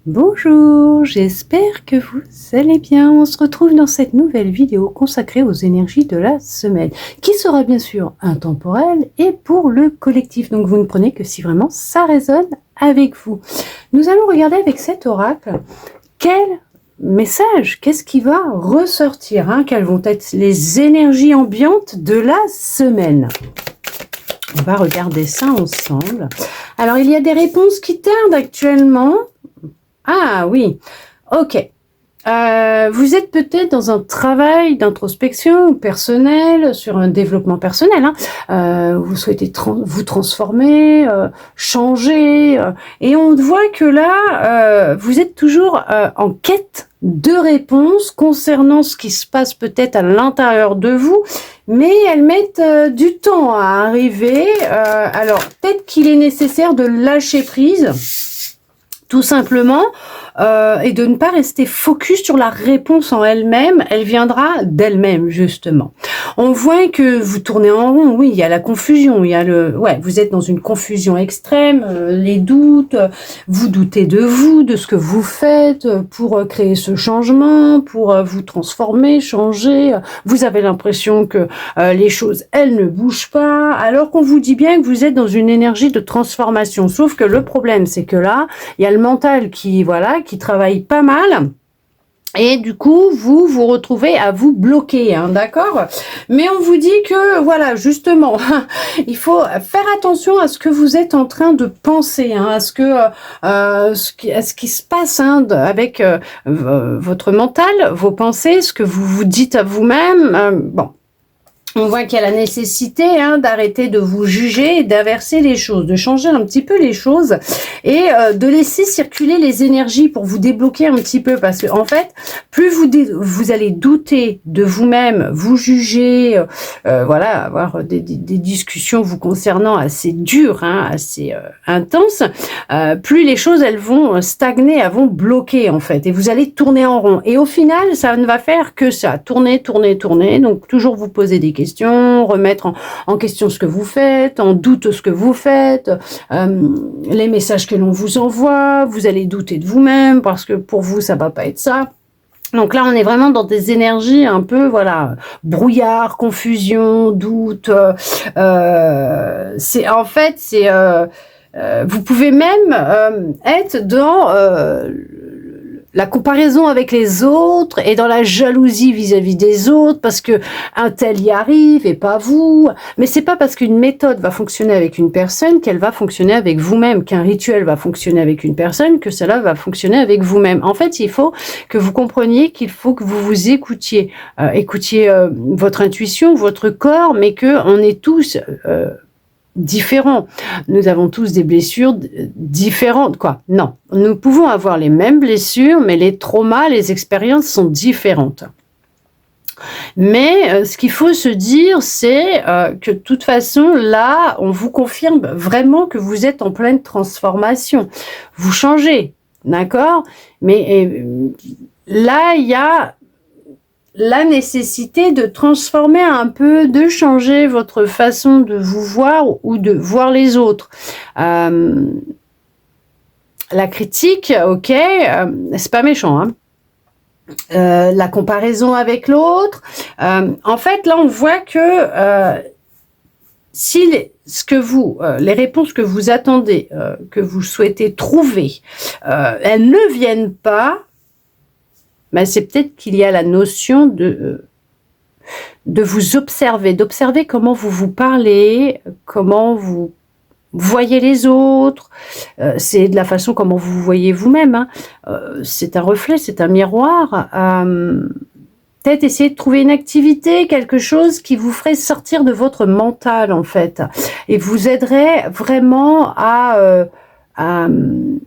Bonjour, j'espère que vous allez bien. On se retrouve dans cette nouvelle vidéo consacrée aux énergies de la semaine, qui sera bien sûr intemporelle et pour le collectif. Donc vous ne prenez que si vraiment ça résonne avec vous. Nous allons regarder avec cet oracle quel message, qu'est-ce qui va ressortir, quelles vont être les énergies ambiantes de la semaine. On va regarder ça ensemble. Alors il y a des réponses qui tardent actuellement. Ah oui, ok. Vous êtes peut-être dans un travail d'introspection personnelle, sur un développement personnel. Vous souhaitez vous transformer, changer. Et on voit que là, vous êtes toujours en quête de réponses concernant ce qui se passe peut-être à l'intérieur de vous. Mais elles mettent du temps à arriver. Alors, peut-être qu'il est nécessaire de lâcher prise. Tout simplement, et de ne pas rester focus sur la réponse en elle-même, elle viendra d'elle-même, justement. On voit que vous tournez en rond, oui, il y a la confusion, il y a vous êtes dans une confusion extrême, les doutes, vous doutez de vous, de ce que vous faites pour créer ce changement, pour vous transformer, changer, vous avez l'impression que les choses, elles ne bougent pas, alors qu'on vous dit bien que vous êtes dans une énergie de transformation, sauf que le problème, c'est que là, il y a le mental qui travaille pas mal. Et du coup, vous vous retrouvez à vous bloquer, d'accord? Mais on vous dit que, voilà, justement, il faut faire attention à ce que vous êtes en train de penser, à ce qui se passe avec votre mental, vos pensées, ce que vous vous dites à vous-même. Bon. On voit qu'il y a la nécessité d'arrêter de vous juger et d'inverser les choses, de changer un petit peu les choses et de laisser circuler les énergies pour vous débloquer un petit peu. Parce que en fait, plus vous allez douter de vous-même, vous juger, avoir des discussions vous concernant assez dures, assez intenses, plus les choses elles vont stagner, elles vont bloquer en fait. Et vous allez tourner en rond. Et au final, ça ne va faire que ça, tourner. Donc toujours vous poser des questions, remettre en question ce que vous faites, en doute ce que vous faites, les messages que l'on vous envoie, vous allez douter de vous-même parce que pour vous ça va pas être ça. Donc là, on est vraiment dans des énergies un peu, brouillard, confusion, doute. Vous pouvez même être dans la comparaison avec les autres et dans la jalousie vis-à-vis des autres parce que un tel y arrive et pas vous. Mais c'est pas parce qu'une méthode va fonctionner avec une personne qu'elle va fonctionner avec vous-même, qu'un rituel va fonctionner avec une personne, que cela va fonctionner avec vous-même. En fait, il faut que vous compreniez qu'il faut que vous vous écoutiez, votre intuition, votre corps, mais que on est tous différents. Nous avons tous des blessures différentes, Non, nous pouvons avoir les mêmes blessures, mais les traumas, les expériences sont différentes. Mais ce qu'il faut se dire, c'est que de toute façon, là, on vous confirme vraiment que vous êtes en pleine transformation. Vous changez, d'accord? Mais là, il y a la nécessité de transformer un peu, de changer votre façon de vous voir ou de voir les autres. La critique, ok, c'est pas méchant, la comparaison avec l'autre. En fait, là, on voit que si les réponses que vous attendez, que vous souhaitez trouver, elles ne viennent pas, c'est peut-être qu'il y a la notion de vous observer, d'observer comment vous vous parlez, comment vous voyez les autres, c'est de la façon comment vous vous voyez vous-même, c'est un reflet, c'est un miroir, peut-être essayer de trouver une activité, quelque chose qui vous ferait sortir de votre mental en fait, et vous aiderait vraiment à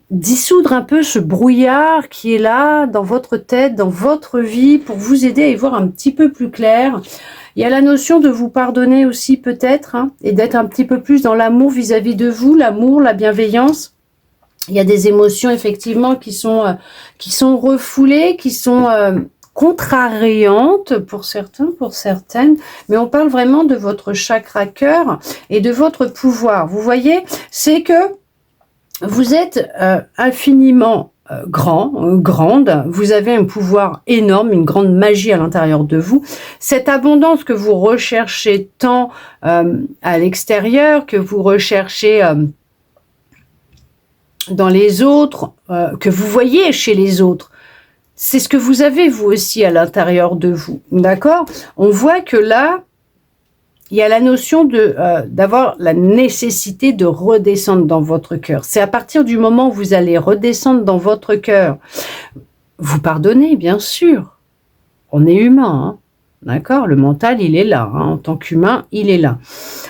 dissoudre un peu ce brouillard qui est là dans votre tête, dans votre vie, pour vous aider à y voir un petit peu plus clair. Il y a la notion de vous pardonner aussi peut-être, et d'être un petit peu plus dans l'amour vis-à-vis de vous, l'amour, la bienveillance. Il y a des émotions effectivement qui sont refoulées, qui sont contrariantes pour certains, pour certaines, mais on parle vraiment de votre chakra cœur et de votre pouvoir. Vous voyez, c'est que vous êtes infiniment grande, vous avez un pouvoir énorme, une grande magie à l'intérieur de vous. Cette abondance que vous recherchez tant à l'extérieur, que vous recherchez dans les autres, que vous voyez chez les autres, c'est ce que vous avez vous aussi à l'intérieur de vous, d'accord? On voit que là, il y a la notion d'avoir la nécessité de redescendre dans votre cœur. C'est à partir du moment où vous allez redescendre dans votre cœur, vous pardonnez, bien sûr. On est humain, hein, d'accord? Le mental, il est là. Hein, en tant qu'humain, il est là.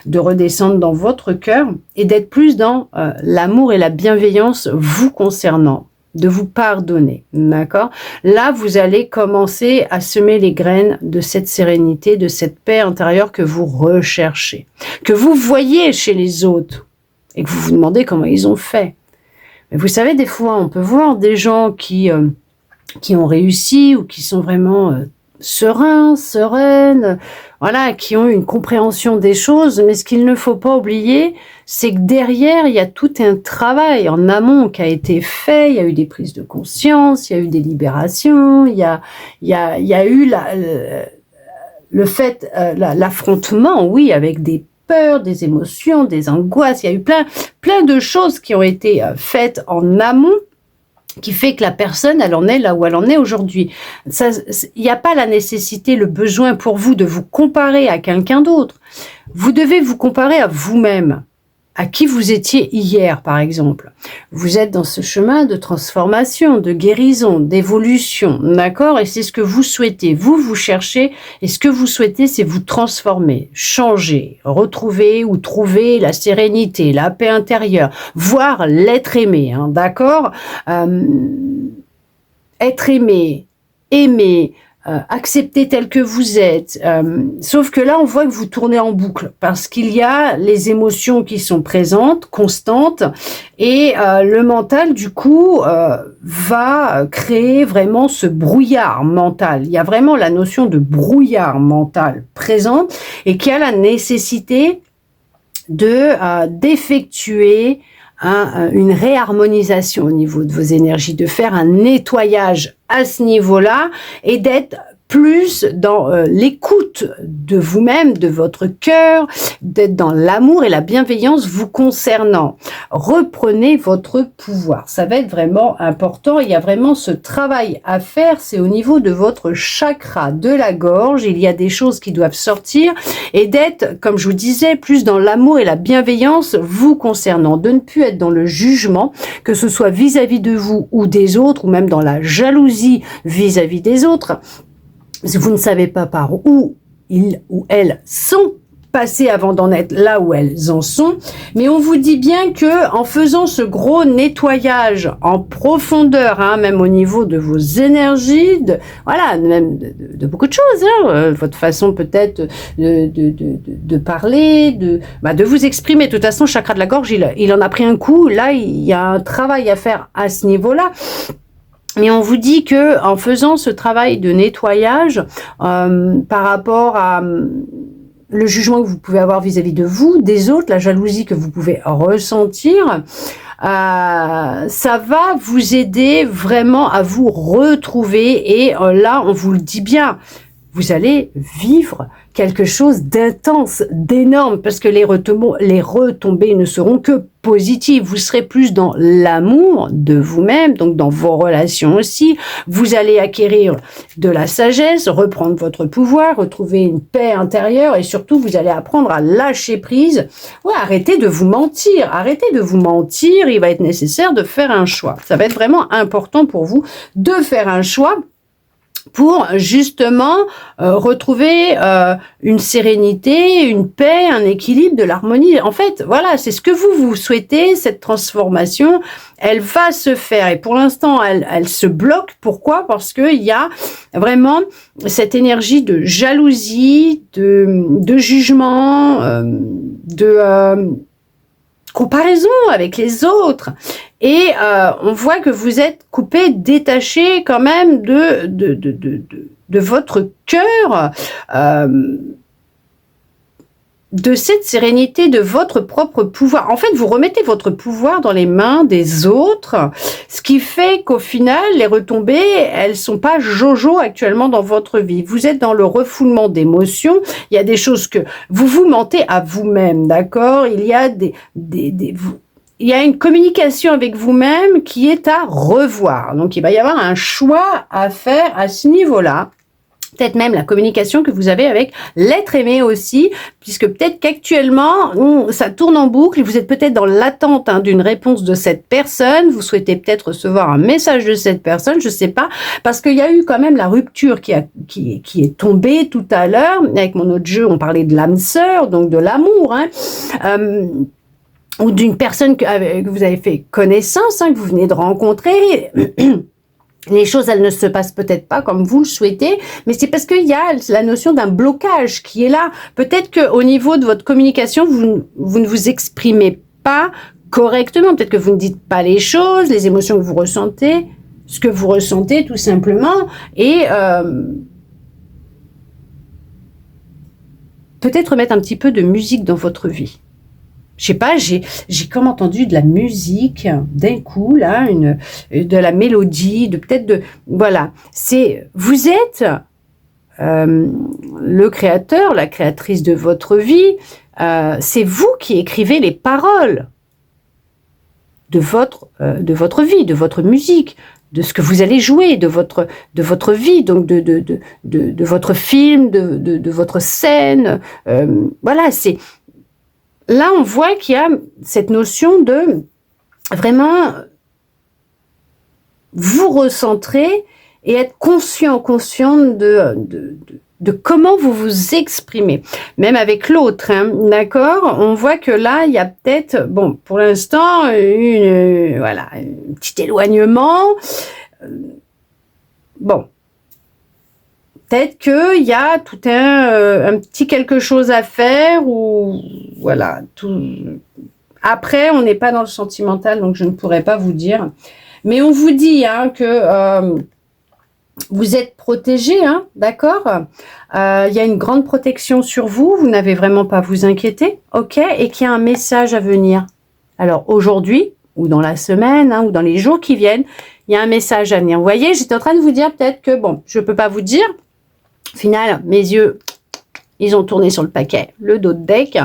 De redescendre dans votre cœur et d'être plus dans l'amour et la bienveillance vous concernant. De vous pardonner, d'accord? Là, vous allez commencer à semer les graines de cette sérénité, de cette paix intérieure que vous recherchez, que vous voyez chez les autres et que vous vous demandez comment ils ont fait. Mais vous savez, des fois, on peut voir des gens qui ont réussi ou qui sont vraiment sereins, sereines, voilà, qui ont une compréhension des choses, mais ce qu'il ne faut pas oublier, c'est que derrière, il y a tout un travail en amont qui a été fait, il y a eu des prises de conscience, il y a eu des libérations, il y a eu le fait, l'affrontement, oui, avec des peurs, des émotions, des angoisses, il y a eu plein de choses qui ont été faites en amont, qui fait que la personne, elle en est là où elle en est aujourd'hui. Il n'y a pas la nécessité, le besoin pour vous de vous comparer à quelqu'un d'autre. Vous devez vous comparer à vous-même, à qui vous étiez hier, par exemple. Vous êtes dans ce chemin de transformation, de guérison, d'évolution, d'accord? Et c'est ce que vous souhaitez. Vous cherchez, et ce que vous souhaitez, c'est vous transformer, changer, retrouver ou trouver la sérénité, la paix intérieure, voire l'être aimé, hein, d'accord? Être aimé, aimer, accepter tel que vous êtes. Sauf que là, on voit que vous tournez en boucle parce qu'il y a les émotions qui sont présentes, constantes, et le mental, du coup, va créer vraiment ce brouillard mental. Il y a vraiment la notion de brouillard mental présente et qui a la nécessité d'effectuer une réharmonisation au niveau de vos énergies, de faire un nettoyage à ce niveau-là et d'être plus dans l'écoute de vous-même, de votre cœur, d'être dans l'amour et la bienveillance vous concernant. Reprenez votre pouvoir. Ça va être vraiment important. Il y a vraiment ce travail à faire. C'est au niveau de votre chakra de la gorge. Il y a des choses qui doivent sortir et d'être, comme je vous disais, plus dans l'amour et la bienveillance vous concernant. De ne plus être dans le jugement, que ce soit vis-à-vis de vous ou des autres, ou même dans la jalousie vis-à-vis des autres. Vous ne savez pas par où ils ou elles sont passés avant d'en être là où elles en sont, mais on vous dit bien que en faisant ce gros nettoyage en profondeur, hein, même au niveau de vos énergies, voilà, même de beaucoup de choses, hein, votre façon peut-être de parler, de vous exprimer. De toute façon, chakra de la gorge, il en a pris un coup. Là, il y a un travail à faire à ce niveau-là. Mais on vous dit que en faisant ce travail de nettoyage par rapport à le jugement que vous pouvez avoir vis-à-vis de vous, des autres, la jalousie que vous pouvez ressentir, ça va vous aider vraiment à vous retrouver. Et là, on vous le dit bien, vous allez vivre quelque chose d'intense, d'énorme, parce que les retombées ne seront que positives. Vous serez plus dans l'amour de vous-même, donc dans vos relations aussi. Vous allez acquérir de la sagesse, reprendre votre pouvoir, retrouver une paix intérieure, et surtout, vous allez apprendre à lâcher prise. Ouais, arrêtez de vous mentir. Arrêtez de vous mentir. Il va être nécessaire de faire un choix. Ça va être vraiment important pour vous de faire un choix pour justement retrouver une sérénité, une paix, un équilibre, de l'harmonie. En fait, voilà, c'est ce que vous souhaitez, cette transformation, elle va se faire. Et pour l'instant, elle se bloque. Pourquoi? Parce qu'il y a vraiment cette énergie de jalousie, de jugement, comparaison avec les autres. Et on voit que vous êtes coupé, détaché quand même de votre cœur. de cette sérénité, de votre propre pouvoir. En fait, vous remettez votre pouvoir dans les mains des autres, ce qui fait qu'au final, les retombées, elles sont pas jojo actuellement dans votre vie. Vous êtes dans le refoulement d'émotions. Il y a des choses que vous mentez à vous-même, d'accord? Il y a il y a une communication avec vous-même qui est à revoir. Donc, il va y avoir un choix à faire à ce niveau-là. Peut-être même la communication que vous avez avec l'être aimé aussi, puisque peut-être qu'actuellement, ça tourne en boucle et vous êtes peut-être dans l'attente d'une réponse de cette personne. Vous souhaitez peut-être recevoir un message de cette personne, je sais pas, parce qu'il y a eu quand même la rupture qui est tombée tout à l'heure. Avec mon autre jeu, on parlait de l'âme sœur, donc de l'amour, ou d'une personne que vous avez fait connaissance, que vous venez de rencontrer. Les choses, elles ne se passent peut-être pas comme vous le souhaitez, mais c'est parce qu'il y a la notion d'un blocage qui est là. Peut-être qu'au niveau de votre communication, vous ne vous exprimez pas correctement. Peut-être que vous ne dites pas les choses, les émotions que vous ressentez, ce que vous ressentez tout simplement. Et peut-être mettre un petit peu de musique dans votre vie. Je sais pas, j'ai comme entendu de la musique d'un coup là, de la mélodie, voilà. Vous êtes le créateur, la créatrice de votre vie. C'est vous qui écrivez les paroles de votre vie, de votre musique, de ce que vous allez jouer, de votre vie, donc de votre film, de votre scène. Voilà, c'est là, on voit qu'il y a cette notion de vraiment vous recentrer et être consciente de comment vous vous exprimez. Même avec l'autre, d'accord? On voit que là, il y a peut-être, bon, pour l'instant, un petit éloignement. Bon. Peut-être qu'il y a tout un petit quelque chose à faire ou voilà. Après, on n'est pas dans le sentimental, donc je ne pourrais pas vous dire. Mais on vous dit que vous êtes protégé, d'accord? Il y a une grande protection sur vous. Vous n'avez vraiment pas à vous inquiéter, ok? Et qu'il y a un message à venir. Alors aujourd'hui ou dans la semaine ou dans les jours qui viennent, il y a un message à venir. Vous voyez, j'étais en train de vous dire peut-être que bon, je peux pas vous dire. Au final, mes yeux, ils ont tourné sur le paquet, le dos de deck.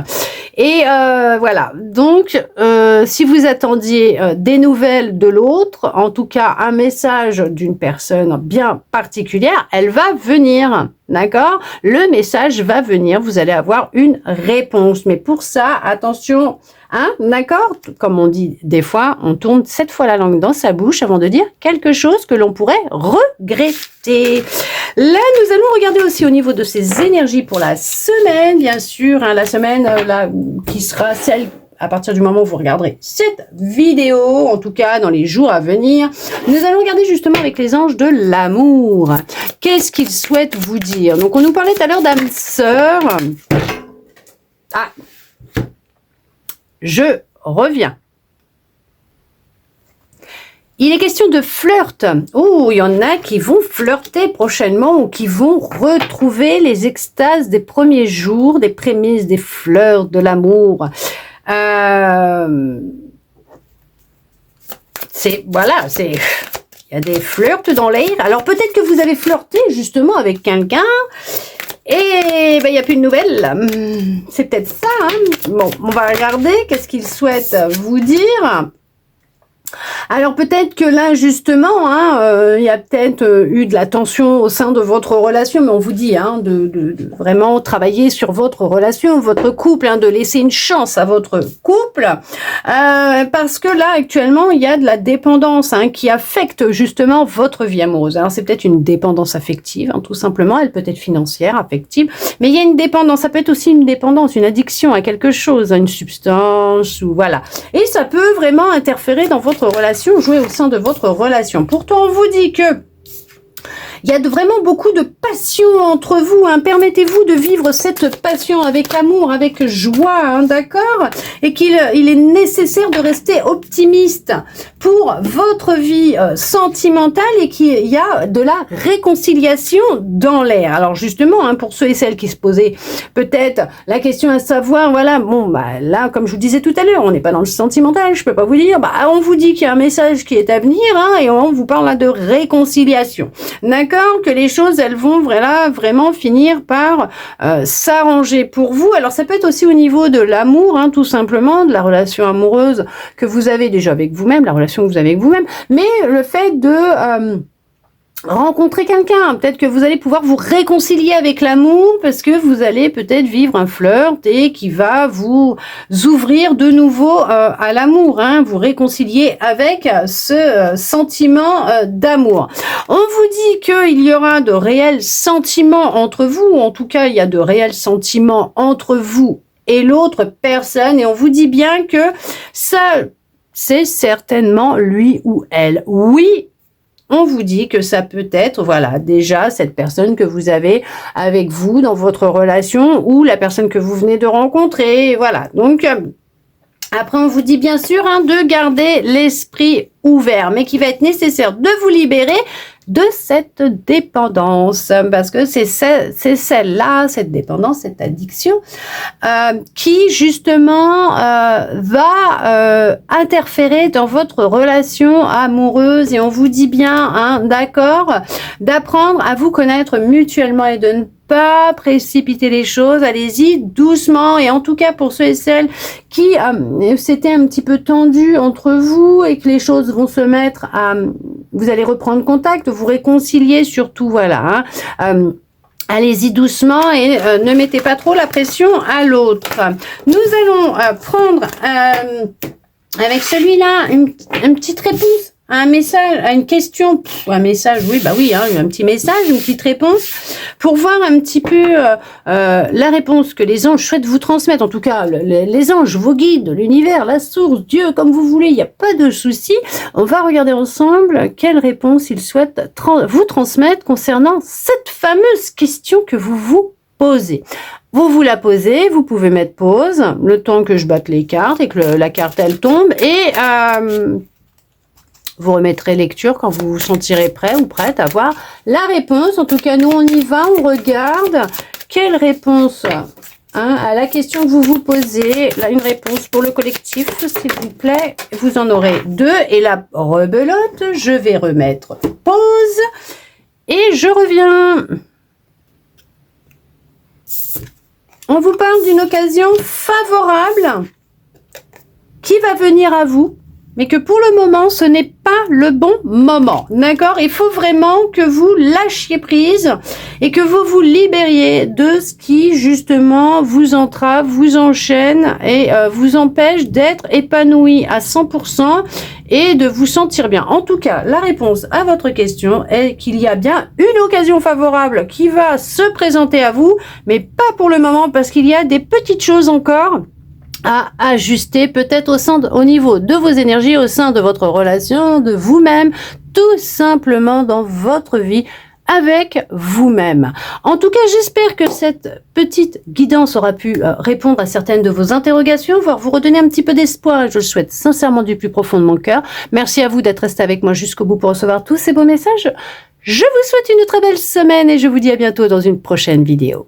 Et voilà, donc si vous attendiez des nouvelles de l'autre, en tout cas un message d'une personne bien particulière, elle va venir, d'accord? Le message va venir, vous allez avoir une réponse. Mais pour ça, attention, d'accord? Comme on dit des fois, on tourne 7 fois la langue dans sa bouche avant de dire quelque chose que l'on pourrait regretter. Là, nous allons regarder aussi au niveau de ces énergies pour la semaine, bien sûr, la semaine là qui sera celle à partir du moment où vous regarderez cette vidéo, en tout cas dans les jours à venir. Nous allons regarder justement avec les anges de l'amour. Qu'est-ce qu'ils souhaitent vous dire? Donc, on nous parlait tout à l'heure d'âme sœur. Je reviens. Il est question de flirt. Oh, il y en a qui vont flirter prochainement ou qui vont retrouver les extases des premiers jours, des prémices, des fleurs de l'amour. Il y a des flirts dans l'air. Alors peut-être que vous avez flirté justement avec quelqu'un et il n'y a plus de nouvelles. C'est peut-être ça. Bon, on va regarder qu'est-ce qu'il souhaite vous dire. Alors peut-être que là justement, il y a peut-être eu de la tension au sein de votre relation, mais on vous dit de vraiment travailler sur votre relation, votre couple, de laisser une chance à votre couple, parce que là actuellement il y a de la dépendance qui affecte justement votre vie amoureuse. Alors c'est peut-être une dépendance affective, tout simplement, elle peut être financière, affective, mais il y a une dépendance, ça peut être aussi une dépendance, une addiction à quelque chose, à une substance, ou voilà, et ça peut vraiment interférer dans votre relation, jouer au sein de votre relation. Pourtant, on vous dit que Il y a vraiment beaucoup de passion entre vous. Hein. Permettez-vous de vivre cette passion avec amour, avec joie, hein, d'accord? Et qu'il est nécessaire de rester optimiste pour votre vie sentimentale et qu'il y a de la réconciliation dans l'air. Alors justement, hein, pour ceux et celles qui se posaient peut-être la question à savoir, voilà, bon, bah là, comme je vous disais tout à l'heure, on n'est pas dans le sentimental, je peux pas vous dire, bah on vous dit qu'il y a un message qui est à venir, hein, et on vous parle là de réconciliation. D'accord? Que les choses, elles vont vraiment finir par s'arranger pour vous. Alors ça peut être aussi au niveau de l'amour, hein, tout simplement, de la relation amoureuse que vous avez déjà avec vous-même, la relation que vous avez avec vous-même, mais le fait de rencontrer quelqu'un, peut-être que vous allez pouvoir vous réconcilier avec l'amour parce que vous allez peut-être vivre un flirt et qui va vous ouvrir de nouveau à l'amour, hein, vous réconcilier avec ce sentiment d'amour. On vous dit qu'il y aura de réels sentiments entre vous, ou en tout cas il y a de réels sentiments entre vous et l'autre personne, et on vous dit bien que ça, c'est certainement lui ou elle. Oui, on vous dit que ça peut être, voilà, déjà cette personne que vous avez avec vous dans votre relation ou la personne que vous venez de rencontrer, voilà. Donc, après, on vous dit bien sûr hein, de garder l'esprit ouvert, mais qu'il va être nécessaire de vous libérer de cette dépendance, parce que c'est celle-là, cette dépendance, cette addiction, qui justement va interférer dans votre relation amoureuse, et on vous dit bien, hein, d'accord, d'apprendre à vous connaître mutuellement et de ne pas précipiter les choses, allez-y doucement, et en tout cas pour ceux et celles qui c'était un petit peu tendu entre vous et que les choses vont se mettre à, vous allez reprendre contact, vous réconcilier surtout, voilà, hein, allez-y doucement et ne mettez pas trop la pression à l'autre. Nous allons prendre avec celui-là une petite réponse à un message, à une question, un message, oui, bah oui, hein, un petit message, une petite réponse, pour voir un petit peu la réponse que les anges souhaitent vous transmettre. En tout cas, les anges, vos guides, l'univers, la source, Dieu, comme vous voulez, il n'y a pas de souci. On va regarder ensemble quelle réponse ils souhaitent vous transmettre concernant cette fameuse question que vous vous posez. Vous la posez, vous pouvez mettre pause, le temps que je batte les cartes et que la carte, elle tombe, et vous remettrez lecture quand vous vous sentirez prêt ou prête à voir la réponse. En tout cas, nous, on y va, on regarde quelle réponse hein, à la question que vous vous posez. Là, une réponse pour le collectif, s'il vous plaît. Vous en aurez deux. Et la rebelote, je vais remettre pause et je reviens. On vous parle d'une occasion favorable qui va venir à vous, mais que pour le moment, ce n'est pas le bon moment, d'accord? Il faut vraiment que vous lâchiez prise et que vous vous libériez de ce qui, justement, vous entrave, vous enchaîne et vous empêche d'être épanoui à 100% et de vous sentir bien. En tout cas, la réponse à votre question est qu'il y a bien une occasion favorable qui va se présenter à vous, mais pas pour le moment parce qu'il y a des petites choses encore à ajuster, peut-être au niveau de vos énergies, au sein de votre relation, de vous-même, tout simplement dans votre vie avec vous-même. En tout cas, j'espère que cette petite guidance aura pu répondre à certaines de vos interrogations, voire vous redonner un petit peu d'espoir. Je le souhaite sincèrement du plus profond de mon cœur. Merci à vous d'être resté avec moi jusqu'au bout pour recevoir tous ces beaux messages. Je vous souhaite une très belle semaine et je vous dis à bientôt dans une prochaine vidéo.